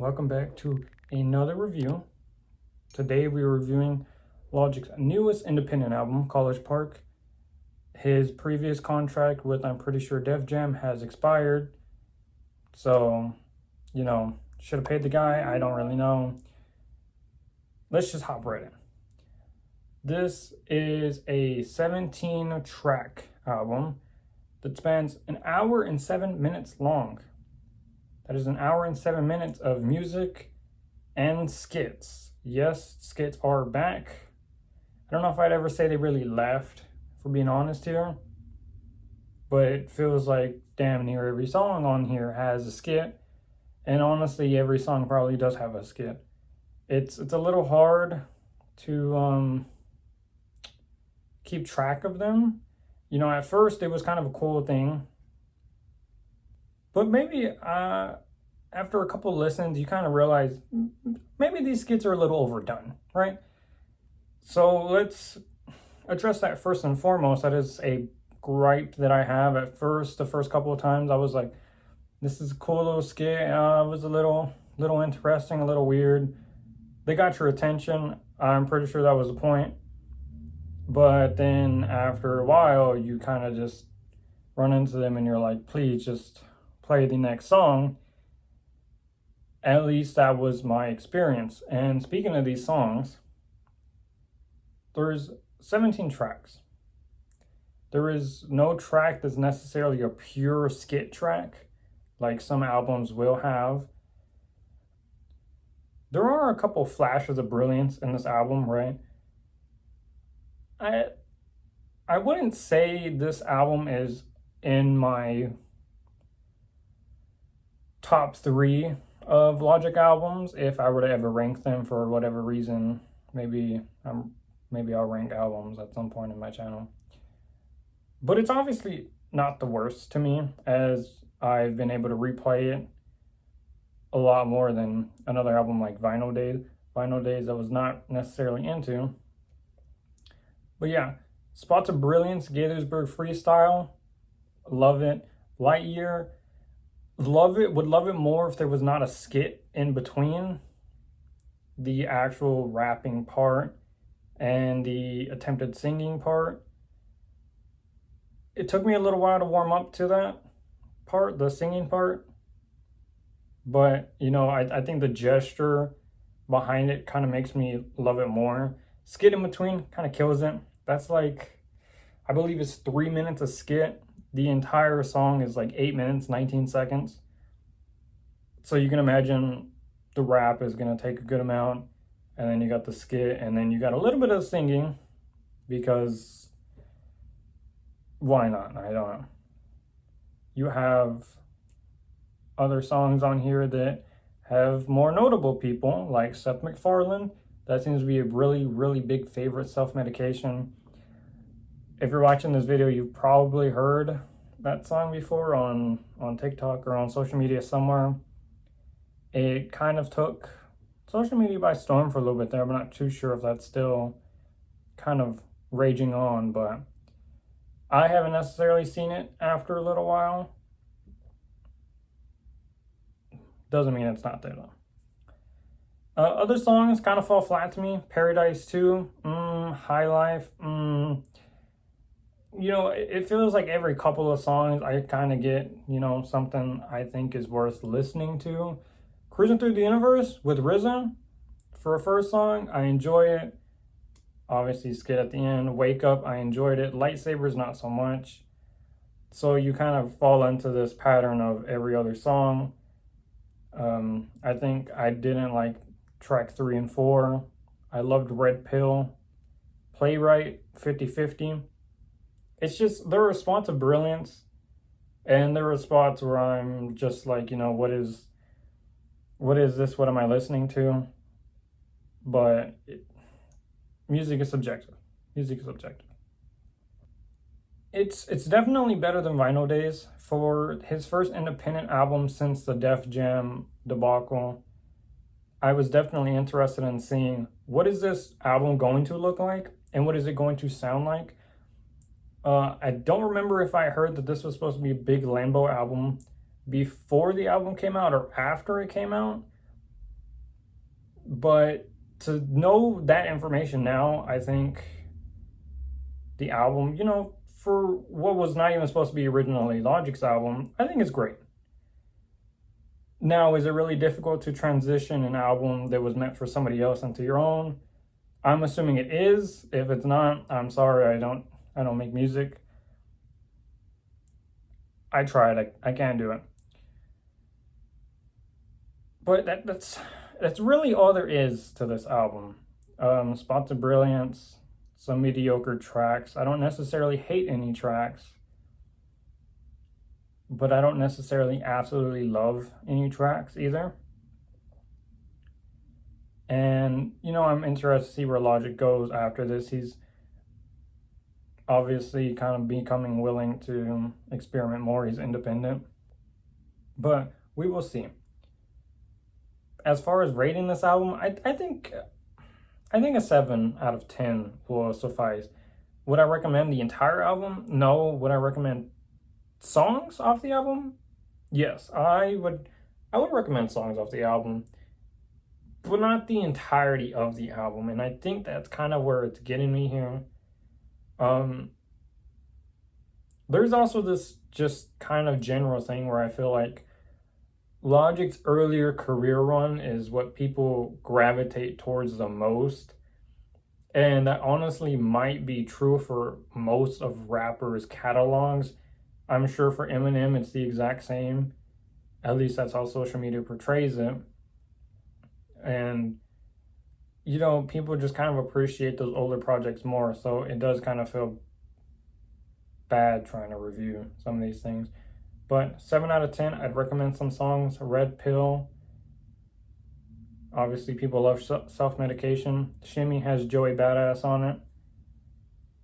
welcome back to another review. Today we're reviewing Logic's newest independent album, College Park. His previous contract with, I'm pretty sure, Def Jam has expired. So, should have paid the guy, I don't really know. Let's just hop right in. This is a 17-track album that spans an hour and 7 minutes long. That is an hour and 7 minutes of music and skits. Yes, skits are back. I don't know if I'd ever say they really left, for being honest here. But it feels like damn near every song on here has a skit. And honestly, every song probably does have a skit. It's a little hard to keep track of them. At first it was kind of a cool thing. But maybe after a couple listens, you kind of realize maybe these skits are a little overdone, right? So let's address that first and foremost. That is a gripe that I have. At first, the first couple of times, I was like, this is a cool little skit. It was a little interesting, a little weird. They got your attention. I'm pretty sure that was the point. But then after a while, you kind of just run into them and you're like, please just play the next song. At least that was my experience. And speaking of these songs, there's 17 tracks. There is no track that's necessarily a pure skit track, like some albums will have. There are a couple flashes of brilliance in this album, right? I wouldn't say this album is in my top 3 of Logic albums. If I were to ever rank them for whatever reason, maybe I'll rank albums at some point in my channel. But it's obviously not the worst to me, as I've been able to replay it a lot more than another album like Vinyl Days. Vinyl Days I was not necessarily into. But yeah, spots of brilliance, Gaithersburg Freestyle, love it. Lightyear, love it. Would love it more if there was not a skit in between the actual rapping part and the attempted singing part. It took me a little while to warm up to that part, the singing part. But, I think the gesture behind it kind of makes me love it more. Skit in between kind of kills it. That's like, I believe it's 3 minutes of skit. The entire song is like 8 minutes, 19 seconds. So you can imagine the rap is going to take a good amount. And then you got the skit, and then you got a little bit of singing, because why not? I don't know. You have other songs on here that have more notable people, like Seth MacFarlane. That seems to be a really, really big favorite, Self-Medication. If you're watching this video, you've probably heard that song before on TikTok or on social media somewhere. It kind of took social media by storm for a little bit there. I'm not too sure if that's still kind of raging on, but I haven't necessarily seen it after a little while. Doesn't mean it's not there though. Other songs kind of fall flat to me. Paradise 2, High Life, it feels like every couple of songs I kind of get, something I think is worth listening to. Cruising Through the Universe with RZA for a first song, I enjoy it. Obviously, skit at the end. Wake Up, I enjoyed it. Lightsabers, not so much. So you kind of fall into this pattern of every other song. I think I didn't like track 3 and 4. I loved Red Pill. Playwright, 50/50. It's just, there are spots of brilliance, and there are spots where I'm just like, what is this? What am I listening to? But music is subjective. Music is subjective. It's definitely better than Vinyl Days. For his first independent album since the Def Jam debacle, I was definitely interested in seeing, what is this album going to look like and what is it going to sound like? I don't remember if I heard that this was supposed to be a big Lambo album before the album came out or after it came out. But to know that information now, I think the album, for what was not even supposed to be originally Logic's album, I think it's great. Now, is it really difficult to transition an album that was meant for somebody else into your own? I'm assuming it is. If it's not, I'm sorry, I don't make music. I tried, I can't do it. But that's really all there is to this album. Spots of brilliance, some mediocre tracks. I don't necessarily hate any tracks, but I don't necessarily absolutely love any tracks either. And, I'm interested to see where Logic goes after this. He's obviously kind of becoming willing to experiment more. He's independent. But we will see. As far as rating this album, I think a 7 out of 10 will suffice. Would I recommend the entire album? No. Would I recommend songs off the album? Yes, I would recommend songs off the album, but not the entirety of the album. And I think that's kind of where it's getting me here. There's also this just kind of general thing where I feel like Logic's earlier career run is what people gravitate towards the most. And that honestly might be true for most of rappers' catalogs. I'm sure for Eminem it's the exact same. At least that's how social media portrays it. And, people just kind of appreciate those older projects more. So it does kind of feel bad trying to review some of these things. But 7 out of 10, I'd recommend some songs. Red Pill. Obviously, people love Self-Medication. Shimmy has Joey Badass on it.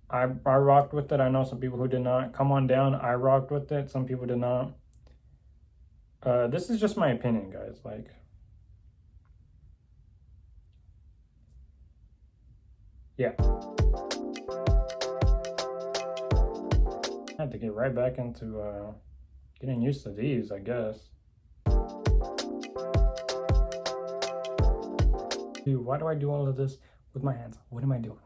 I rocked with it. I know some people who did not. Come On Down, I rocked with it. Some people did not. This is just my opinion, guys. Yeah. I had to get right back into getting used to these, I guess. Dude, why do I do all of this with my hands? What am I doing?